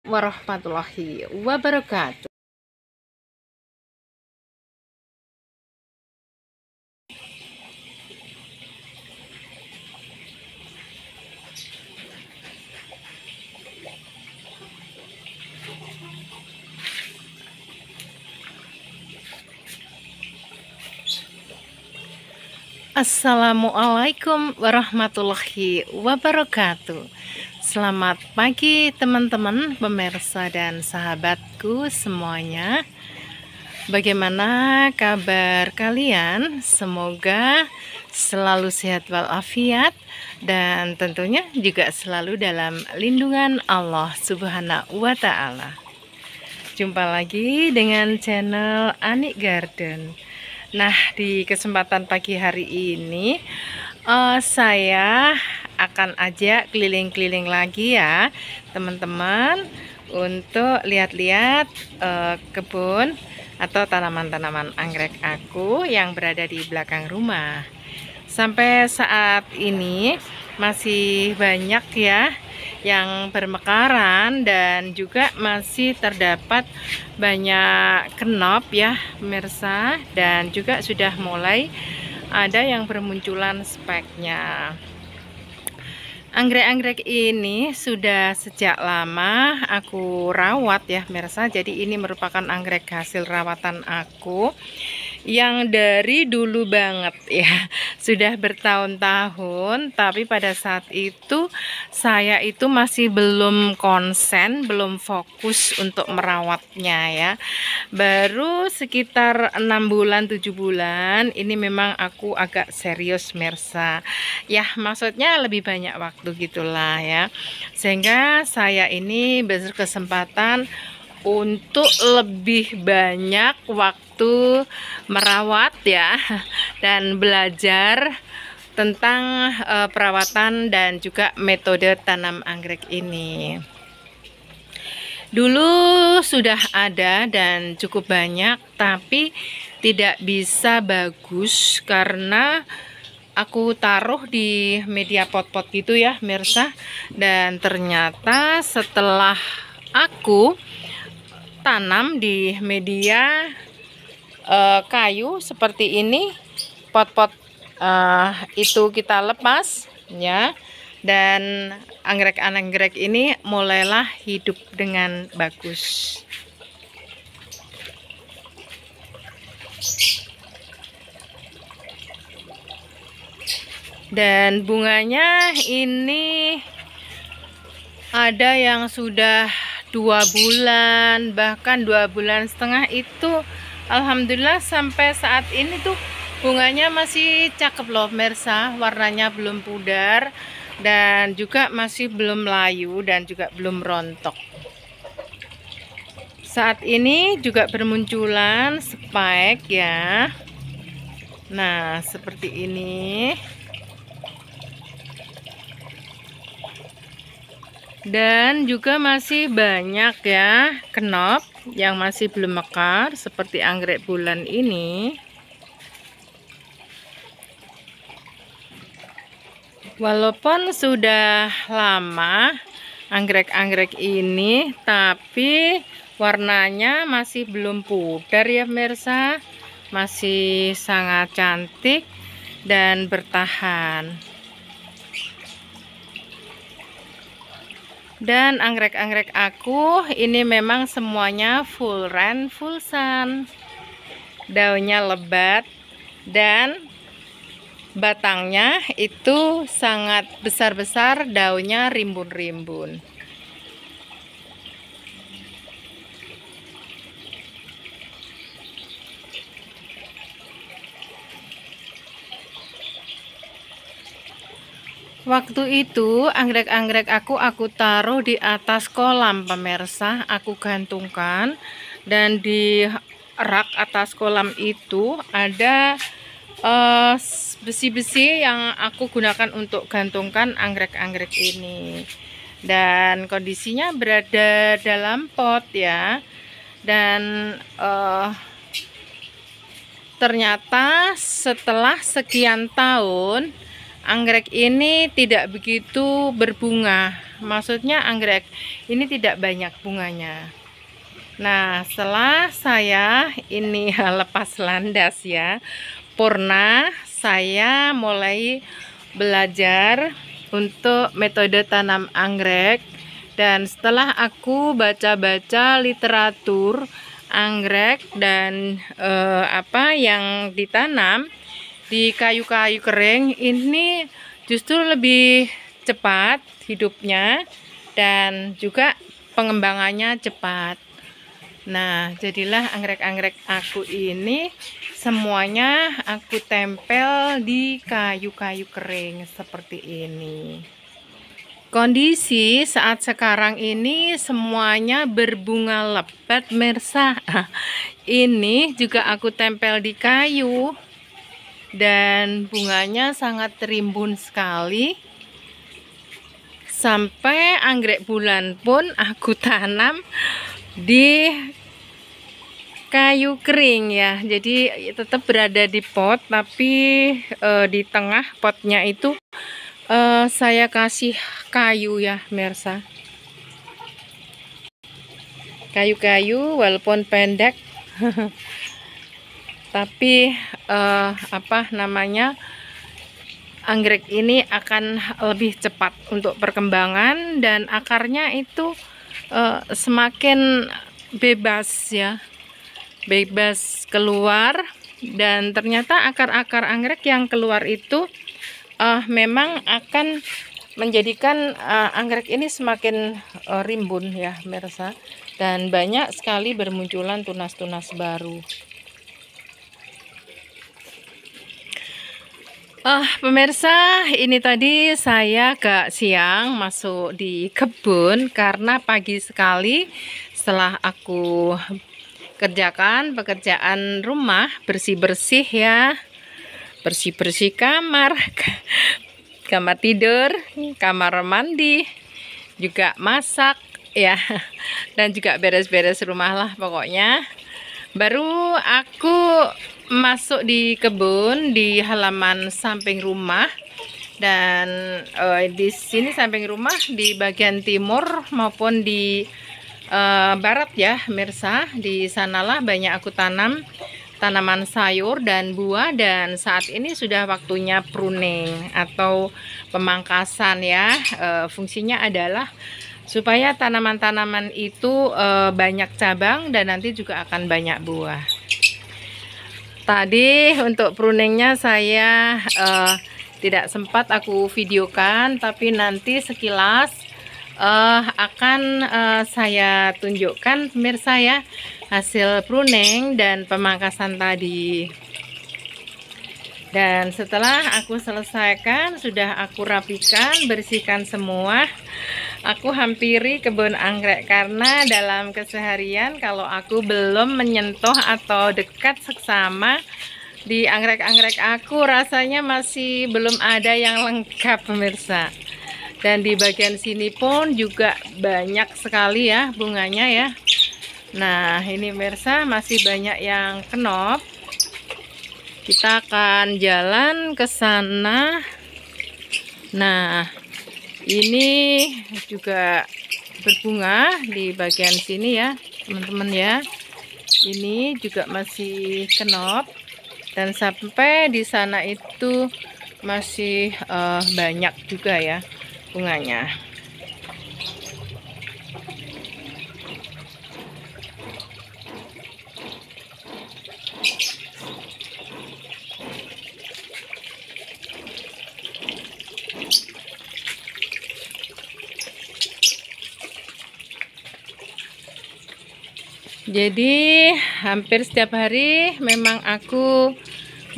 warahmatullahi wabarakatuh. Assalamualaikum warahmatullahi wabarakatuh. Selamat pagi teman-teman, pemirsa dan sahabatku semuanya. Bagaimana kabar kalian? Semoga selalu sehat walafiat dan tentunya juga selalu dalam lindungan Allah Subhanahu wa Ta'ala. Jumpa lagi dengan channel Ani Garden. Nah, di kesempatan pagi hari ini saya akan ajak keliling-keliling lagi ya teman-teman, untuk lihat-lihat kebun atau tanaman-tanaman anggrek aku yang berada di belakang rumah. Sampai saat ini masih banyak ya yang bermekaran dan juga masih terdapat banyak kenop ya pemirsa, dan juga sudah mulai ada yang bermunculan speknya. Anggrek-anggrek ini sudah sejak lama aku rawat ya pemirsa. Jadi ini merupakan anggrek hasil rawatan aku yang dari dulu banget ya, sudah bertahun-tahun, tapi pada saat itu saya itu masih belum konsen, belum fokus untuk merawatnya ya. Baru sekitar 6 bulan 7 bulan ini memang aku agak serius pemirsa ya, maksudnya lebih banyak waktu gitulah ya, sehingga saya ini berkesempatan untuk lebih banyak waktu merawat ya dan belajar tentang perawatan dan juga metode tanam anggrek ini. Dulu sudah ada dan cukup banyak, tapi tidak bisa bagus karena aku taruh di media pot-pot gitu ya mirsa. Dan ternyata setelah aku tanam di media kayu seperti ini, pot-pot itu kita lepas ya, dan anggrek-anggrek ini mulailah hidup dengan bagus. Dan bunganya ini ada yang sudah 2 bulan, bahkan 2 bulan setengah itu. Alhamdulillah sampai saat ini tuh bunganya masih cakep loh pemirsa, warnanya belum pudar dan juga masih belum layu dan juga belum rontok. Saat ini juga bermunculan spike ya. Nah, seperti ini. Dan juga masih banyak ya kenop yang masih belum mekar seperti anggrek bulan ini. Walaupun sudah lama anggrek-anggrek ini, tapi warnanya masih belum pudar ya pemirsa, masih sangat cantik dan bertahan. Dan anggrek-anggrek aku ini memang semuanya full rain, full sun. Daunnya lebat dan batangnya itu sangat besar-besar, daunnya rimbun-rimbun. Waktu itu anggrek-anggrek aku taruh di atas kolam pemirsa, aku gantungkan, dan di rak atas kolam itu ada besi-besi yang aku gunakan untuk gantungkan anggrek-anggrek ini. Dan kondisinya berada dalam pot ya, dan ternyata setelah sekian tahun anggrek ini tidak begitu berbunga. Maksudnya anggrek ini tidak banyak bunganya. Nah, setelah saya ini lepas landas ya, purna, saya mulai belajar untuk metode tanam anggrek. Dan setelah aku baca-baca literatur anggrek dan apa yang ditanam di kayu-kayu kering ini justru lebih cepat hidupnya dan juga pengembangannya cepat. Nah, jadilah anggrek-anggrek aku ini semuanya aku tempel di kayu-kayu kering seperti ini. Kondisi saat sekarang ini semuanya berbunga lebat, Mirsa. Ini juga aku tempel di kayu dan bunganya sangat rimbun sekali. Sampai anggrek bulan pun aku tanam di kayu kering ya, jadi tetap berada di pot, tapi di tengah potnya itu saya kasih kayu ya, Mirsa. Kayu-kayu walaupun pendek tapi apa namanya, anggrek ini akan lebih cepat untuk perkembangan dan akarnya itu semakin bebas ya, bebas keluar. Dan ternyata akar-akar anggrek yang keluar itu memang akan menjadikan anggrek ini semakin rimbun ya, Mirsa, dan banyak sekali bermunculan tunas-tunas baru. Pemirsa, ini tadi saya agak siang masuk di kebun karena pagi sekali setelah aku kerjakan pekerjaan rumah, bersih-bersih ya, bersih-bersih kamar, kamar tidur, kamar mandi, juga masak ya, dan juga beres-beres rumah lah pokoknya. Baru aku masuk di kebun di halaman samping rumah, dan di sini samping rumah di bagian timur maupun di barat ya, Mirsa. Di sanalah banyak aku tanam tanaman sayur dan buah, dan saat ini sudah waktunya pruning atau pemangkasan ya. Fungsinya adalah supaya tanaman-tanaman itu banyak cabang dan nanti juga akan banyak buah. Tadi untuk pruningnya saya tidak sempat aku videokan, tapi nanti sekilas akan saya tunjukkan, pemirsa ya, hasil pruning dan pemangkasan tadi. Dan setelah aku selesaikan, sudah aku rapikan, bersihkan semua, aku hampiri kebun anggrek karena dalam keseharian kalau aku belum menyentuh atau dekat seksama di anggrek-anggrek aku, rasanya masih belum ada yang lengkap, pemirsa. Dan di bagian sini pun juga banyak sekali ya bunganya ya. Nah, ini pemirsa masih banyak yang kenop. Kita akan jalan ke sana. Nah, ini juga berbunga di bagian sini ya, teman-teman ya. Ini juga masih kenop, dan sampai di sana itu masih banyak juga ya bunganya. Jadi hampir setiap hari memang aku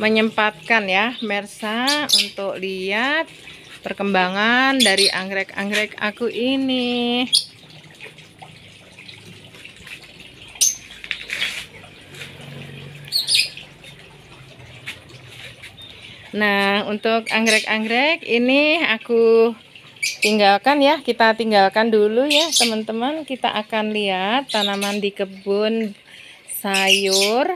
menyempatkan ya, Mirsa, untuk lihat perkembangan dari anggrek-anggrek aku ini. Nah, untuk anggrek-anggrek ini aku tinggalkan ya, kita tinggalkan dulu ya teman-teman. Kita akan lihat tanaman di kebun sayur,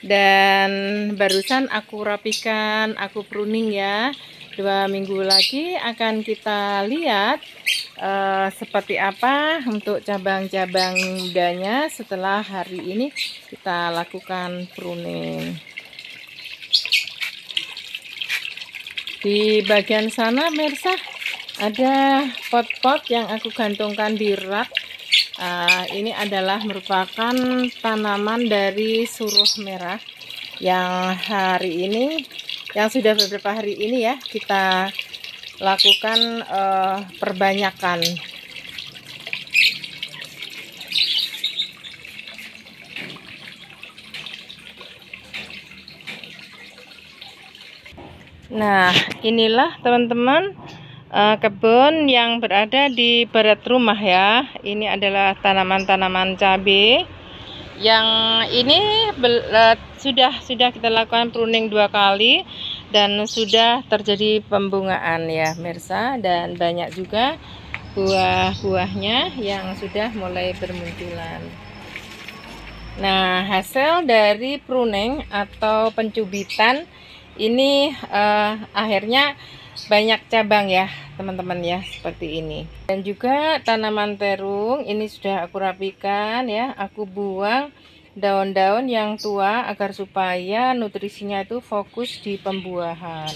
dan barusan aku rapikan, aku pruning ya. 2 minggu lagi akan kita lihat seperti apa untuk cabang-cabang mudanya setelah hari ini kita lakukan pruning. Di bagian sana pemirsa ada pot-pot yang aku gantungkan di rak. Ini adalah merupakan tanaman dari suruh merah yang hari ini, yang sudah beberapa hari ini ya kita lakukan perbanyakan. Nah, inilah teman-teman kebun yang berada di barat rumah ya. Ini adalah tanaman-tanaman cabai yang ini sudah kita lakukan pruning 2 kali dan sudah terjadi pembungaan ya pemirsa, dan banyak juga buah-buahnya yang sudah mulai bermunculan. Nah, hasil dari pruning atau pencubitan ini akhirnya banyak cabang ya teman-teman ya, seperti ini. Dan juga tanaman terung ini sudah aku rapikan ya, aku buang daun-daun yang tua agar supaya nutrisinya itu fokus di pembuahan.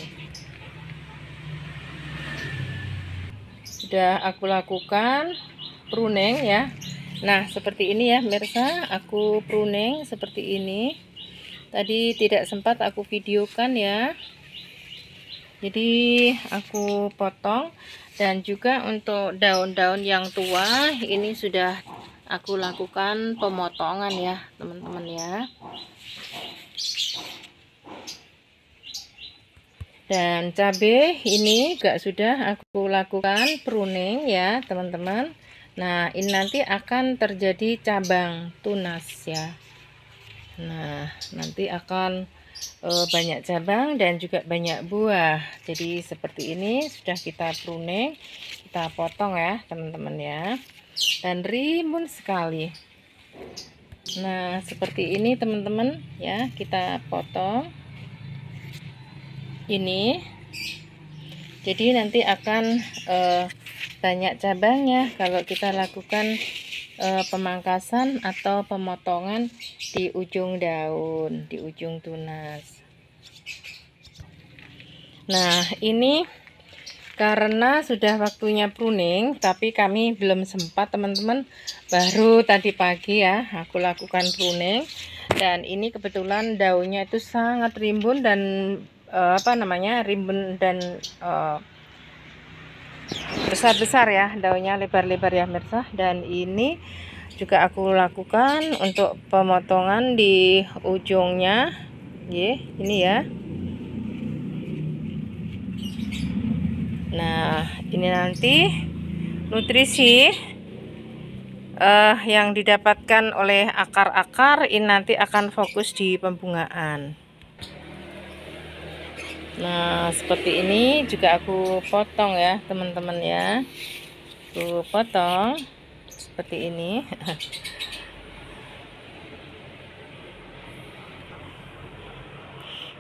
Sudah aku lakukan pruning ya. Nah, seperti ini ya pemirsa, aku pruning seperti ini. Tadi tidak sempat aku videokan ya. Jadi aku potong, dan juga untuk daun-daun yang tua ini sudah aku lakukan pemotongan ya teman-teman ya. Dan cabai ini juga sudah aku lakukan pruning ya teman-teman. Nah, ini nanti akan terjadi cabang tunas ya. Nah, nanti akan banyak cabang dan juga banyak buah. Jadi seperti ini sudah kita pruning, kita potong ya teman-teman ya, dan rimbun sekali. Nah, seperti ini teman-teman ya, kita potong ini. Jadi nanti akan banyak cabangnya kalau kita lakukan pemangkasan atau pemotongan di ujung daun, di ujung tunas. Nah, ini karena sudah waktunya pruning, tapi kami belum sempat teman-teman, baru tadi pagi ya aku lakukan pruning. Dan ini kebetulan daunnya itu sangat rimbun dan rimbun dan besar-besar ya, daunnya lebar-lebar ya pemirsa. Dan ini juga aku lakukan untuk pemotongan di ujungnya ini ya. Nah, ini nanti nutrisi yang didapatkan oleh akar-akar ini nanti akan fokus di pembungaan. Nah, seperti ini juga aku potong ya teman-teman ya. Aku potong seperti ini.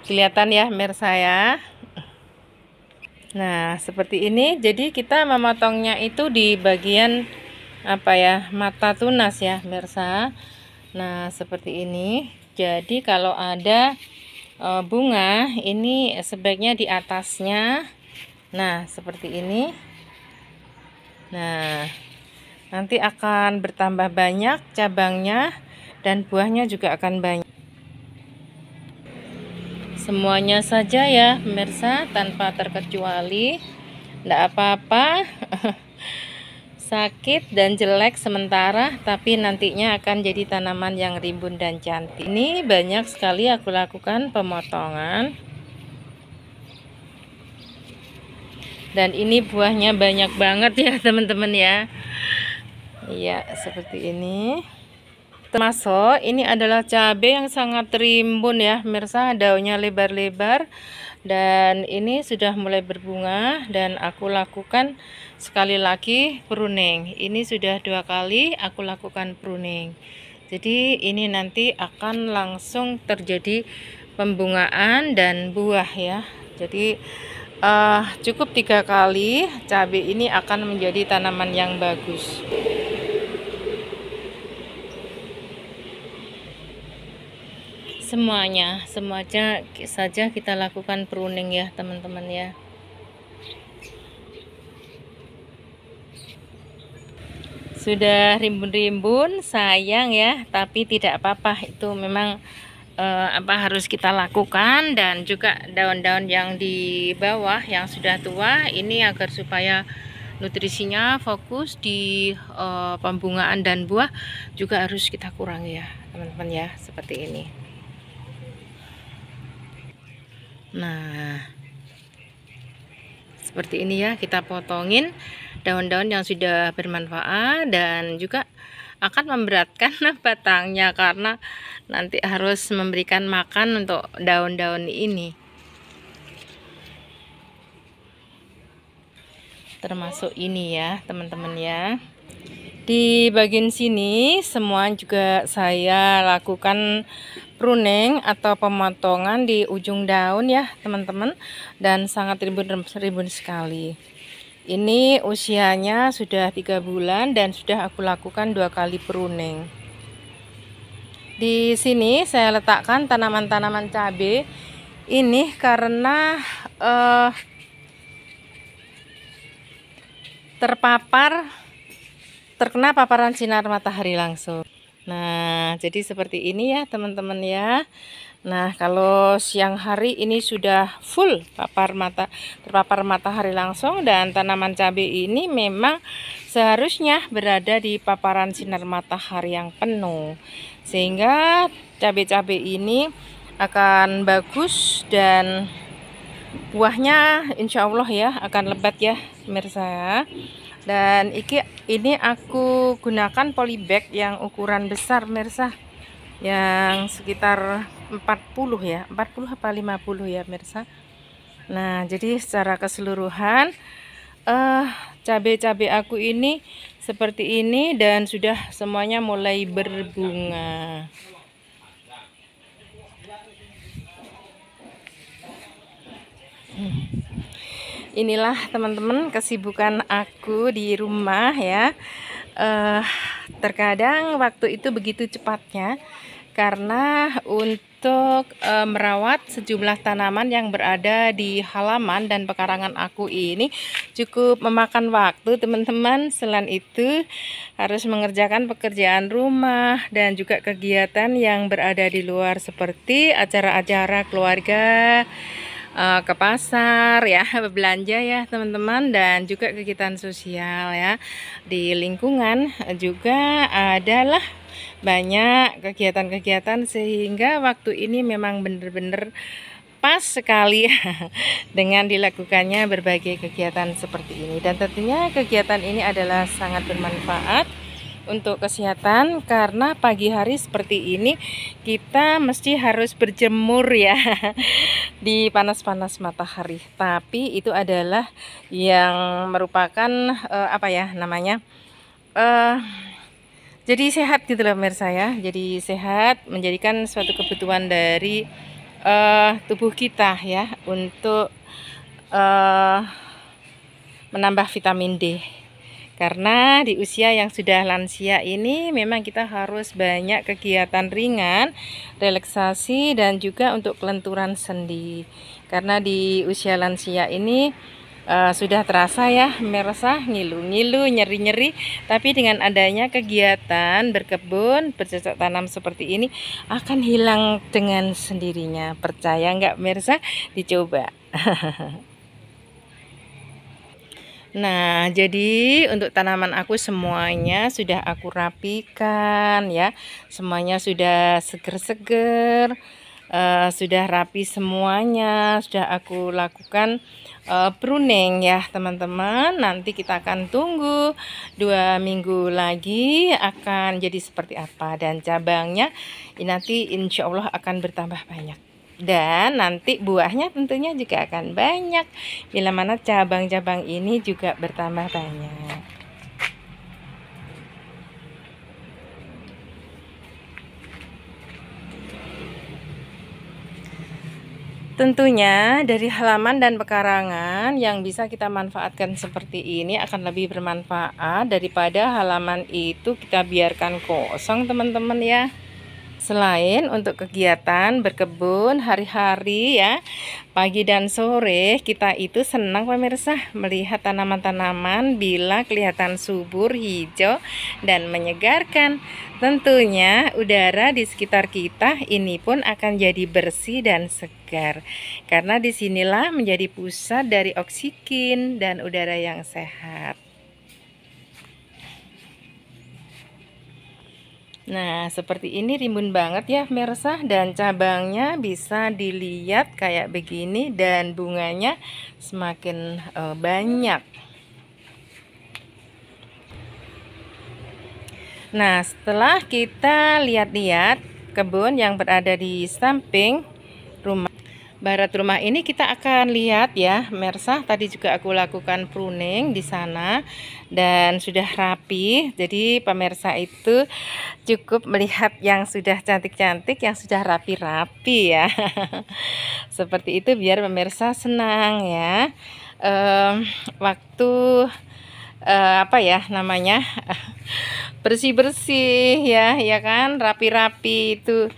Kelihatan ya pemirsa ya. Nah, seperti ini. Jadi kita memotongnya itu di bagian mata tunas ya pemirsa. Nah, seperti ini. Jadi kalau ada bunga ini sebaiknya di atasnya. Nah, seperti ini. Nah, nanti akan bertambah banyak cabangnya dan buahnya juga akan banyak. Semuanya saja ya pemirsa, tanpa terkecuali, tidak apa-apa. Sakit dan jelek sementara, tapi nantinya akan jadi tanaman yang rimbun dan cantik. Ini banyak sekali aku lakukan pemotongan, dan ini buahnya banyak banget ya teman-teman ya. Iya, seperti ini. Termasuk ini adalah cabai yang sangat rimbun ya pemirsa, daunnya lebar-lebar, dan ini sudah mulai berbunga. Dan aku lakukan sekali lagi pruning. Ini sudah 2 kali aku lakukan pruning. Jadi ini nanti akan langsung terjadi pembungaan dan buah ya. Jadi Cukup 3 kali, cabai ini akan menjadi tanaman yang bagus. Semuanya saja kita lakukan pruning ya teman-teman ya. Sudah rimbun-rimbun, sayang ya, tapi tidak apa-apa, itu memang harus kita lakukan. Dan juga daun-daun yang di bawah yang sudah tua ini, agar supaya nutrisinya fokus di pembungaan dan buah, juga harus kita kurangi ya teman-teman ya, seperti ini. Nah, seperti ini ya, kita potongin daun-daun yang sudah bermanfaat dan juga akan memberatkan batangnya, karena nanti harus memberikan makan untuk daun-daun ini. Termasuk ini ya teman-teman ya. Di bagian sini semua juga saya lakukan pruning atau pemotongan di ujung daun ya teman-teman, dan sangat rimbun sekali. Ini usianya sudah 3 bulan dan sudah aku lakukan 2 kali pruning. Di sini saya letakkan tanaman-tanaman cabai ini karena terkena paparan sinar matahari langsung. Nah, jadi seperti ini ya teman-teman ya. Nah, kalau siang hari ini sudah full terpapar matahari langsung, dan tanaman cabai ini memang seharusnya berada di paparan sinar matahari yang penuh, sehingga cabai-cabai ini akan bagus dan buahnya insya Allah ya akan lebat ya pemirsa. Dan ini aku gunakan polybag yang ukuran besar pemirsa, yang sekitar 40 ya, 40 apa 50 ya pemirsa. Nah, jadi secara keseluruhan cabai-cabai aku ini seperti ini, dan sudah semuanya mulai berbunga. Inilah teman-teman kesibukan aku di rumah ya. Terkadang waktu itu begitu cepatnya, karena untuk merawat sejumlah tanaman yang berada di halaman dan pekarangan aku ini cukup memakan waktu teman-teman. Selain itu harus mengerjakan pekerjaan rumah dan juga kegiatan yang berada di luar, seperti acara-acara keluarga, ke pasar ya, belanja ya teman-teman, dan juga kegiatan sosial ya di lingkungan. Juga adalah banyak kegiatan-kegiatan, sehingga waktu ini memang benar-benar pas sekali dengan dilakukannya berbagai kegiatan seperti ini. Dan tentunya kegiatan ini adalah sangat bermanfaat untuk kesehatan, karena pagi hari seperti ini kita mesti harus berjemur ya di panas-panas matahari. Tapi itu adalah yang merupakan jadi sehat gitu loh pemirsa ya. Jadi sehat, menjadikan suatu kebutuhan dari tubuh kita ya, untuk menambah vitamin D. Karena di usia yang sudah lansia ini memang kita harus banyak kegiatan ringan, relaksasi, dan juga untuk kelenturan sendi. Karena di usia lansia ini sudah terasa ya merasa ngilu-ngilu, nyeri-nyeri. Tapi dengan adanya kegiatan berkebun, bercocok tanam seperti ini, akan hilang dengan sendirinya. Percaya nggak pemirsa? Dicoba. Nah, jadi untuk tanaman aku semuanya sudah aku rapikan ya. Semuanya sudah seger-seger, sudah rapi semuanya, sudah aku lakukan pruning ya teman-teman. Nanti kita akan tunggu 2 minggu lagi akan jadi seperti apa, dan cabangnya nanti insya Allah akan bertambah banyak. Dan nanti buahnya tentunya juga akan banyak, bila mana cabang-cabang ini juga bertambah banyak. Tentunya dari halaman dan pekarangan yang bisa kita manfaatkan seperti ini akan lebih bermanfaat daripada halaman itu kita biarkan kosong, teman-teman ya. Selain untuk kegiatan berkebun hari-hari ya, pagi dan sore kita itu senang pemirsa melihat tanaman-tanaman bila kelihatan subur, hijau, dan menyegarkan. Tentunya udara di sekitar kita ini pun akan jadi bersih dan segar. Karena disinilah menjadi pusat dari oksigen dan udara yang sehat. Nah, seperti ini rimbun banget ya pemirsa, dan cabangnya bisa dilihat kayak begini dan bunganya semakin banyak. Nah, setelah kita lihat-lihat kebun yang berada di samping rumah barat rumah ini, kita akan lihat ya pemirsa, tadi juga aku lakukan pruning di sana dan sudah rapi. Jadi pemirsa itu cukup melihat yang sudah cantik-cantik, yang sudah rapi-rapi ya. Seperti itu biar pemirsa senang ya. Waktu apa ya namanya, bersih-bersih ya kan, rapi-rapi itu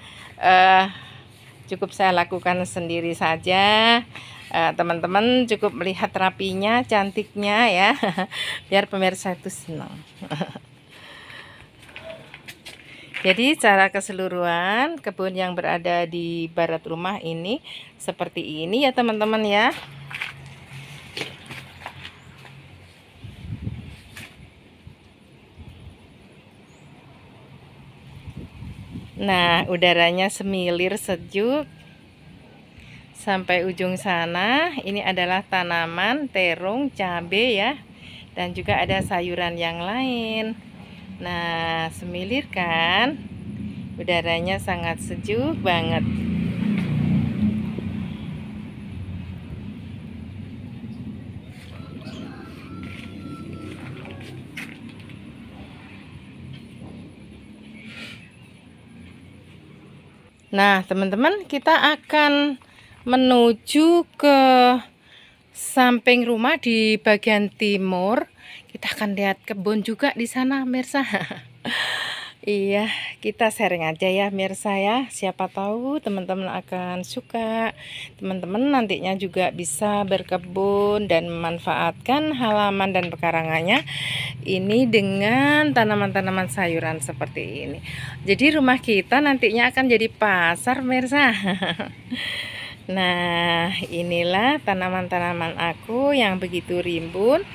cukup saya lakukan sendiri saja. Teman-teman cukup melihat rapinya, cantiknya ya, biar pemirsa itu senang. Jadi secara keseluruhan kebun yang berada di barat rumah ini seperti ini ya teman-teman ya. Nah, udaranya semilir sejuk sampai ujung sana. Ini adalah tanaman terung, cabai ya, dan juga ada sayuran yang lain. Nah, semilir kan, udaranya sangat sejuk banget. Nah, teman-teman, kita akan menuju ke samping rumah di bagian timur. Kita akan lihat kebun juga di sana, mirsa. Iya, kita sharing aja ya, mirsa ya. Siapa tahu teman-teman akan suka. Teman-teman nantinya juga bisa berkebun dan memanfaatkan halaman dan pekarangannya ini dengan tanaman-tanaman sayuran seperti ini. Jadi rumah kita nantinya akan jadi pasar, mirsa. Nah, inilah tanaman-tanaman aku yang begitu rimbun,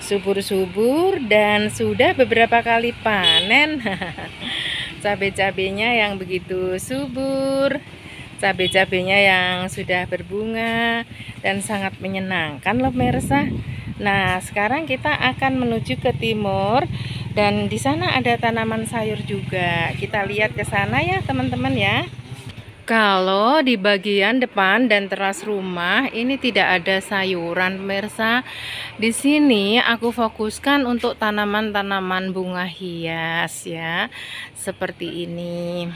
subur-subur, dan sudah beberapa kali panen. Cabai-cabainya yang begitu subur, cabai-cabainya yang sudah berbunga dan sangat menyenangkan loh pemirsa. Nah, sekarang kita akan menuju ke timur dan di sana ada tanaman sayur juga. Kita lihat ke sana ya teman-teman ya. Kalau di bagian depan dan teras rumah ini tidak ada sayuran pemirsa. Di sini aku fokuskan untuk tanaman-tanaman bunga hias ya, seperti ini.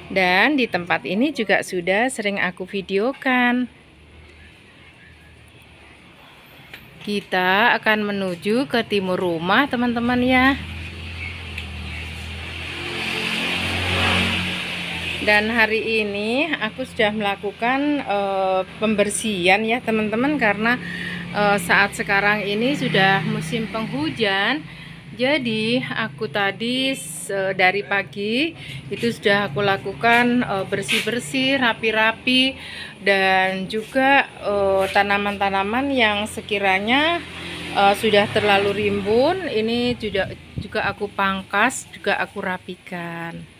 Dan di tempat ini juga sudah sering aku videokan. Kita akan menuju ke timur rumah teman-teman ya. Dan hari ini aku sudah melakukan pembersihan ya teman-teman, karena saat sekarang ini sudah musim penghujan. Jadi aku tadi dari pagi itu sudah aku lakukan bersih-bersih, rapi-rapi, dan juga tanaman-tanaman yang sekiranya sudah terlalu rimbun ini juga aku pangkas, juga aku rapikan.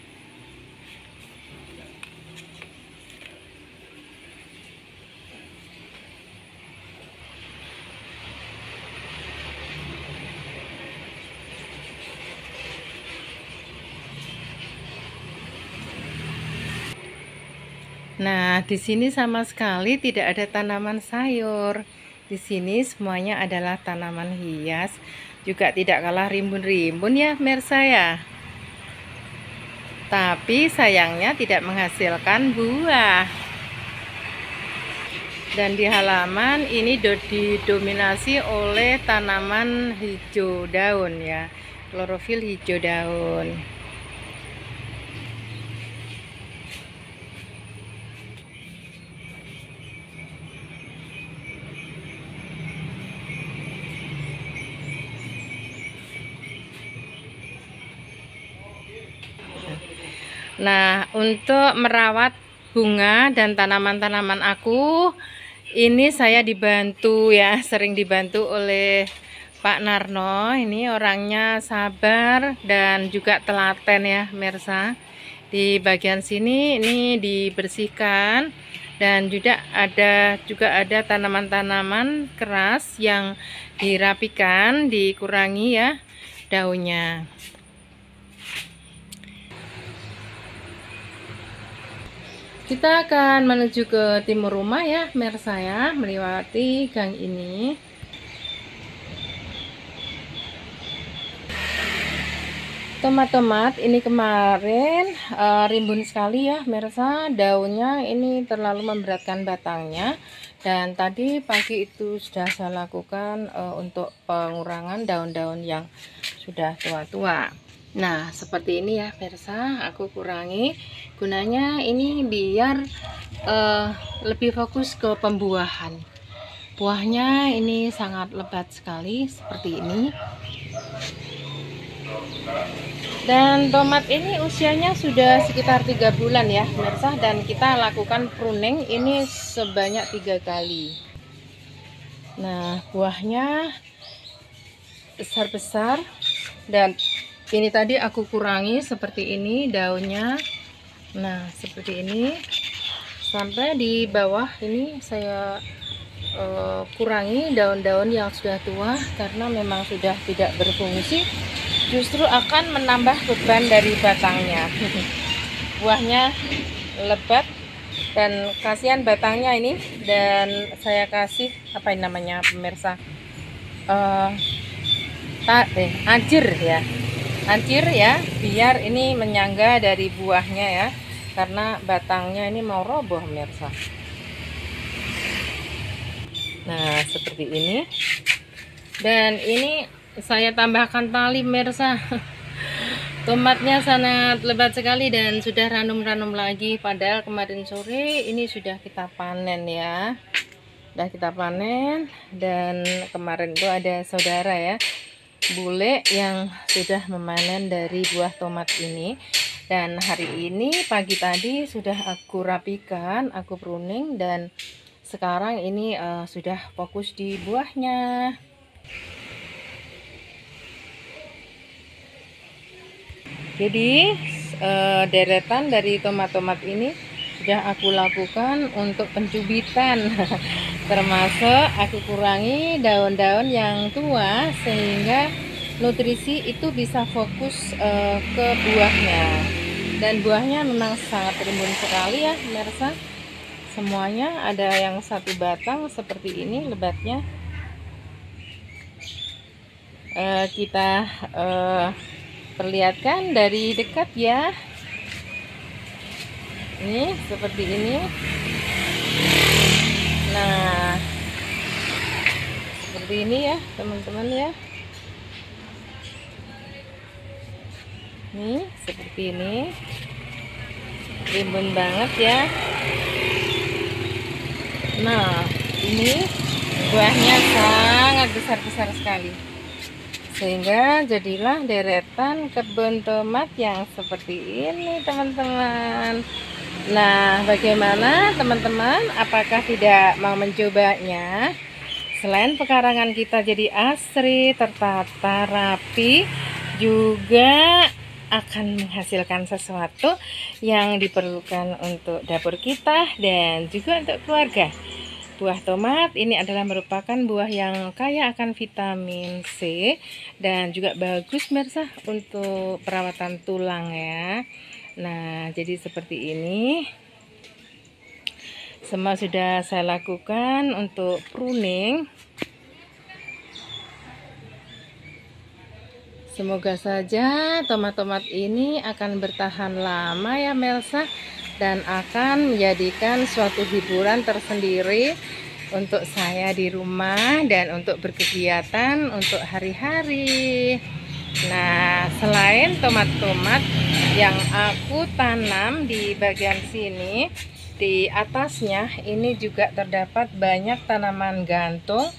Nah, di sini sama sekali tidak ada tanaman sayur. Di sini semuanya adalah tanaman hias, juga tidak kalah rimbun-rimbun ya, pemirsa ya. Tapi sayangnya tidak menghasilkan buah. Dan di halaman ini didominasi oleh tanaman hijau daun ya, klorofil hijau daun. Nah, untuk merawat bunga dan tanaman-tanaman aku, ini saya dibantu ya, sering dibantu oleh Pak Narno. Ini orangnya sabar dan juga telaten ya, Mirsa. Di bagian sini ini dibersihkan dan juga ada tanaman-tanaman keras yang dirapikan, dikurangi ya daunnya. Kita akan menuju ke timur rumah ya, Mirsa ya, melewati gang ini. Tomat-tomat ini kemarin rimbun sekali ya, Mirsa. Daunnya ini terlalu memberatkan batangnya. Dan tadi pagi itu sudah saya lakukan untuk pengurangan daun-daun yang sudah tua-tua. Nah, seperti ini ya, Mirsa. Aku kurangi. Gunanya ini biar lebih fokus ke pembuahan. Buahnya ini sangat lebat sekali seperti ini. Dan tomat ini usianya sudah sekitar 3 bulan ya, Mirsa. Dan kita lakukan pruning ini sebanyak 3 kali. Nah, buahnya besar-besar. Dan ini tadi aku kurangi seperti ini daunnya. Nah, seperti ini. Sampai di bawah ini saya kurangi daun-daun yang sudah tua karena memang sudah tidak berfungsi, justru akan menambah beban dari batangnya. Buahnya lebat dan kasihan batangnya ini, dan saya kasih apa ini namanya, pemirsa, anjir ya, biar ini menyangga dari buahnya ya, karena batangnya ini mau roboh, pemirsa. Nah, seperti ini. Dan ini saya tambahkan tali, Mirsa. Tomatnya sangat lebat sekali dan sudah ranum-ranum lagi. Padahal kemarin sore ini sudah kita panen ya. Sudah kita panen. Dan kemarin itu ada saudara ya, bule, yang sudah memanen dari buah tomat ini. Dan hari ini pagi tadi sudah aku rapikan, aku pruning, dan sekarang ini sudah fokus di buahnya. Jadi deretan dari tomat-tomat ini sudah aku lakukan untuk pencubitan. Termasuk aku kurangi daun-daun yang tua sehingga nutrisi itu bisa fokus ke buahnya. Dan buahnya memang sangat rimbun sekali ya, Mirsa. Semuanya ada yang satu batang seperti ini lebatnya. Kita perlihatkan dari dekat ya. Ini seperti ini. Nah, seperti ini ya, teman-teman ya. Nih, seperti ini. Rimbun banget ya. Nah, ini buahnya sangat besar-besar sekali, sehingga jadilah deretan kebun tomat yang seperti ini, teman-teman. Nah, bagaimana teman-teman? Apakah tidak mau mencobanya? Selain pekarangan kita jadi asri, tertata, rapi, juga akan menghasilkan sesuatu yang diperlukan untuk dapur kita dan juga untuk keluarga. Buah tomat ini adalah merupakan buah yang kaya akan vitamin C dan juga bagus, Mirsa, untuk perawatan tulang ya. Nah, jadi seperti ini. Semua sudah saya lakukan untuk pruning. Semoga saja tomat-tomat ini akan bertahan lama ya Melsa, dan akan menjadikan suatu hiburan tersendiri untuk saya di rumah dan untuk berkegiatan untuk hari-hari. Nah, selain tomat-tomat yang aku tanam di bagian sini, di atasnya ini juga terdapat banyak tanaman gantung,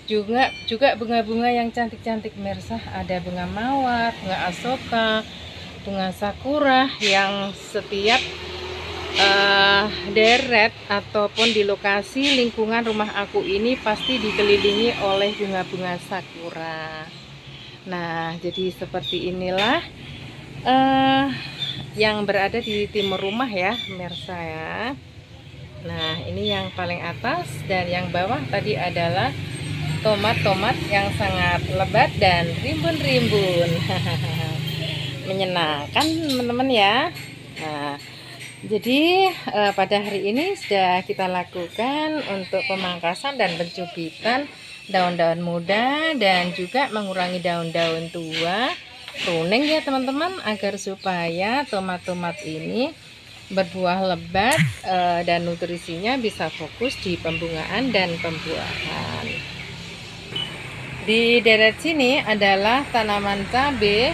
juga bunga-bunga yang cantik-cantik Mirsa. Ada bunga mawar, bunga asoka, bunga sakura yang setiap deret ataupun di lokasi lingkungan rumah aku ini pasti dikelilingi oleh bunga-bunga sakura. Nah, jadi seperti inilah yang berada di timur rumah ya Mirsa ya. Nah, ini yang paling atas, dan yang bawah tadi adalah tomat-tomat yang sangat lebat dan rimbun-rimbun. Menyenangkan teman-teman ya. Nah, jadi pada hari ini sudah kita lakukan untuk pemangkasan dan pencubitan daun-daun muda dan juga mengurangi daun-daun tua, pruning ya teman-teman, agar supaya tomat-tomat ini berbuah lebat dan nutrisinya bisa fokus di pembungaan dan pembuahan. Di deret sini adalah tanaman cabai,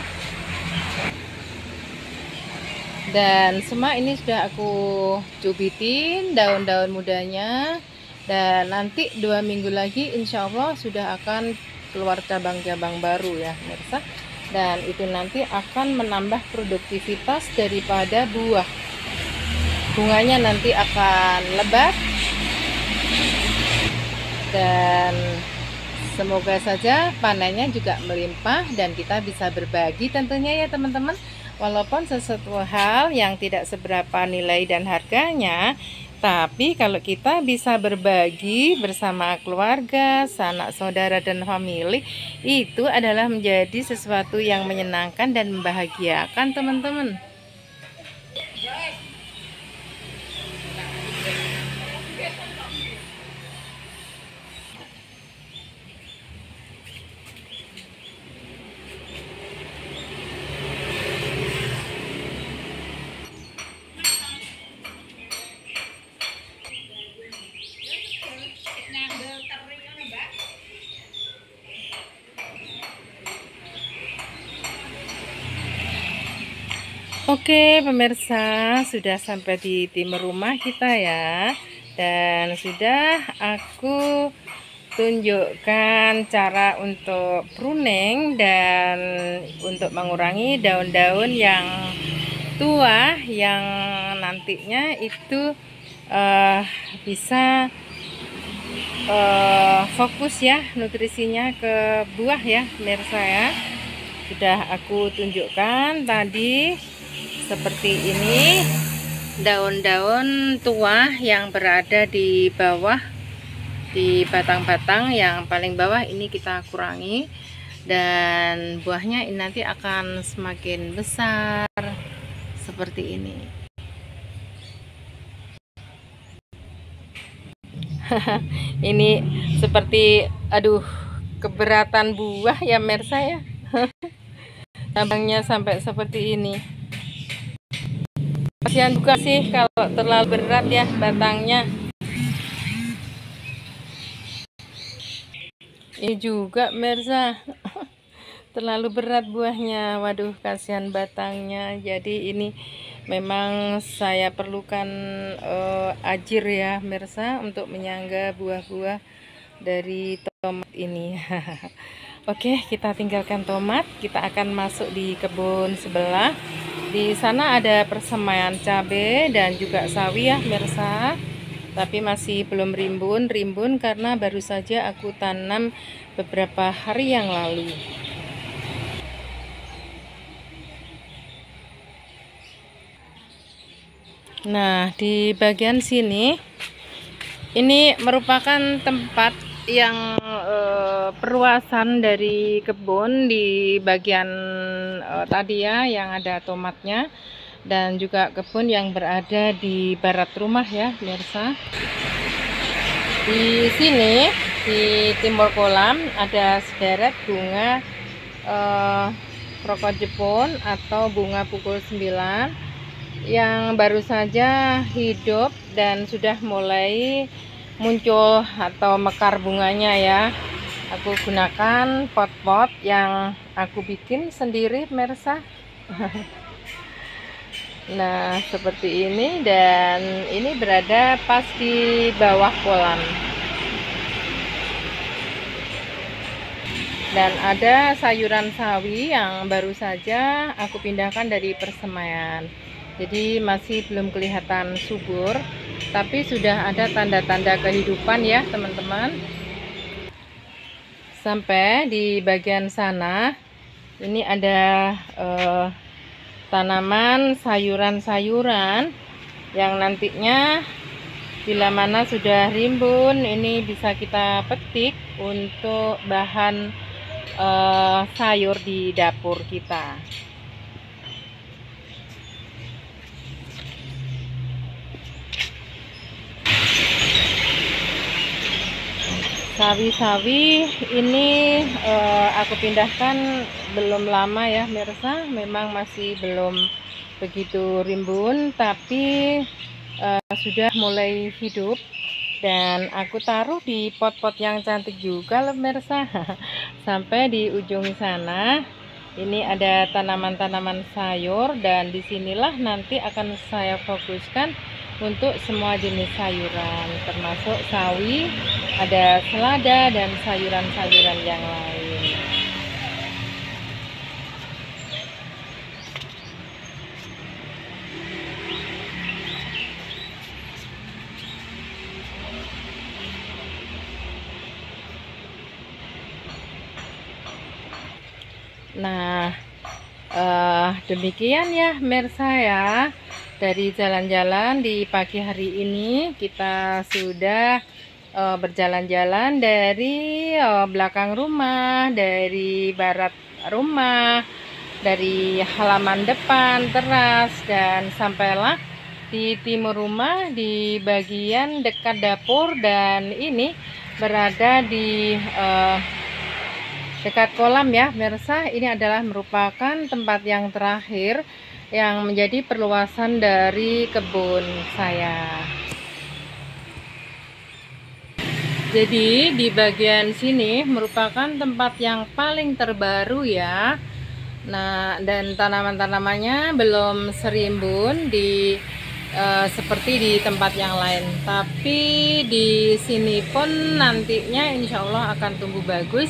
dan semua ini sudah aku cubitin daun-daun mudanya, dan nanti 2 minggu lagi insya Allah sudah akan keluar cabang-cabang baru ya Mirsa, dan itu nanti akan menambah produktivitas daripada buah. Bunganya nanti akan lebat, dan semoga saja panennya juga melimpah dan kita bisa berbagi tentunya ya teman-teman. Walaupun sesuatu hal yang tidak seberapa nilai dan harganya, tapi kalau kita bisa berbagi bersama keluarga, sanak saudara dan famili, itu adalah menjadi sesuatu yang menyenangkan dan membahagiakan teman-teman. Oke pemirsa, sudah sampai di timur rumah kita ya, dan sudah aku tunjukkan cara untuk pruning dan untuk mengurangi daun-daun yang tua yang nantinya itu bisa fokus ya nutrisinya ke buah ya pemirsa ya. Sudah aku tunjukkan tadi seperti ini daun-daun tua yang berada di bawah, di batang-batang yang paling bawah ini kita kurangi, dan buahnya ini nanti akan semakin besar seperti ini. Ini seperti aduh keberatan buah ya Mirsa ya. Cabangnya sampai seperti ini. Kasihan juga sih kalau terlalu berat ya batangnya. Ini juga Mirsa terlalu berat buahnya. Waduh, kasihan batangnya. Jadi ini memang saya perlukan ajir ya Mirsa untuk menyangga buah-buah dari tomat ini. Oke, kita tinggalkan tomat, kita akan masuk di kebun sebelah. Di sana ada persemaian cabai dan juga sawi ya Mirsa. Tapi masih belum rimbun karena baru saja aku tanam beberapa hari yang lalu. Nah, di bagian sini ini merupakan tempat yang perluasan dari kebun di bagian tadi ya yang ada tomatnya, dan juga kebun yang berada di barat rumah ya pemirsa. Di sini di timur kolam ada sederet bunga rokok Jepun atau bunga pukul 9 yang baru saja hidup dan sudah mulai muncul atau mekar bunganya ya. Aku gunakan pot-pot yang aku bikin sendiri pemirsa. Nah seperti ini, dan ini berada pas di bawah kolam. Dan ada sayuran sawi yang baru saja aku pindahkan dari persemaian. Jadi masih belum kelihatan subur, tapi sudah ada tanda-tanda kehidupan ya teman-teman. Sampai di bagian sana ini ada tanaman sayuran-sayuran yang nantinya bila mana sudah rimbun ini bisa kita petik untuk bahan sayur di dapur kita. Sawi-sawi ini aku pindahkan belum lama ya mirsa, memang masih belum begitu rimbun, tapi sudah mulai hidup. Dan aku taruh di pot-pot yang cantik juga loh pemirsa. Sampai di ujung sana ini ada tanaman-tanaman sayur, dan disinilah nanti akan saya fokuskan untuk semua jenis sayuran, termasuk sawi, ada selada dan sayuran-sayuran yang lain. Nah demikian ya mirsa ya, dari jalan-jalan di pagi hari ini kita sudah berjalan-jalan dari belakang rumah, dari barat rumah, dari halaman depan, teras, dan sampailah di timur rumah di bagian dekat dapur, dan ini berada di dekat kolam ya pemirsa. Ini adalah merupakan tempat yang terakhir yang menjadi perluasan dari kebun saya. Jadi di bagian sini merupakan tempat yang paling terbaru ya. Nah, dan tanaman-tanamannya belum serimbun di seperti di tempat yang lain, tapi di sini pun nantinya insya Allah akan tumbuh bagus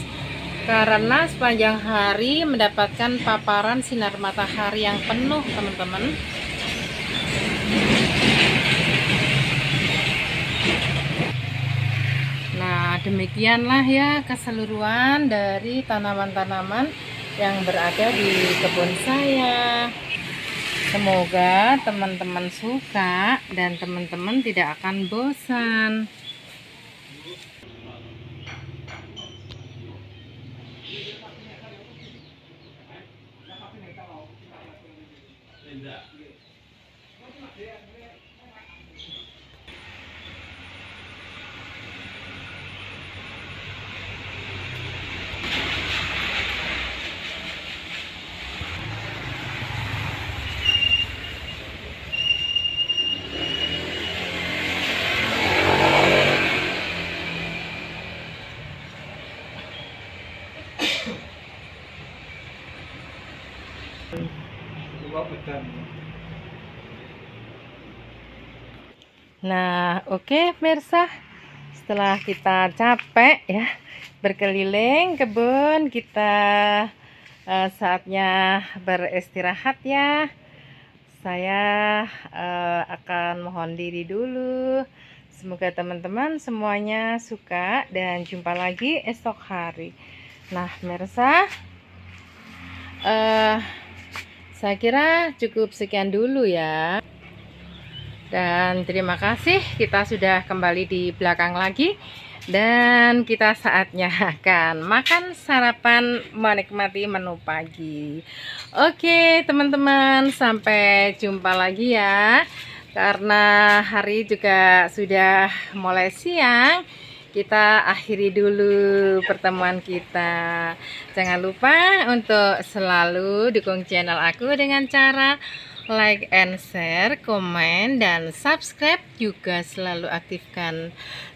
karena sepanjang hari mendapatkan paparan sinar matahari yang penuh teman-teman. Nah demikianlah ya keseluruhan dari tanaman-tanaman yang berada di kebun saya. Semoga teman-teman suka dan teman-teman tidak akan bosan. Nah oke pemirsa, setelah kita capek ya berkeliling kebun, kita saatnya beristirahat ya. Saya akan mohon diri dulu. Semoga teman-teman semuanya suka dan jumpa lagi esok hari. Nah pemirsa, saya kira cukup sekian dulu ya. Dan terima kasih, kita sudah kembali di belakang lagi. Dan kita saatnya akan makan sarapan, menikmati menu pagi. Oke teman-teman, sampai jumpa lagi ya. Karena hari juga sudah mulai siang, kita akhiri dulu pertemuan kita. Jangan lupa untuk selalu dukung channel aku dengan cara like and share, komen, dan subscribe. Juga selalu aktifkan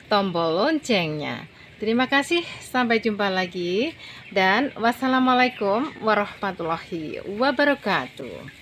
tombol loncengnya. Terima kasih, sampai jumpa lagi, dan wassalamualaikum warahmatullahi wabarakatuh.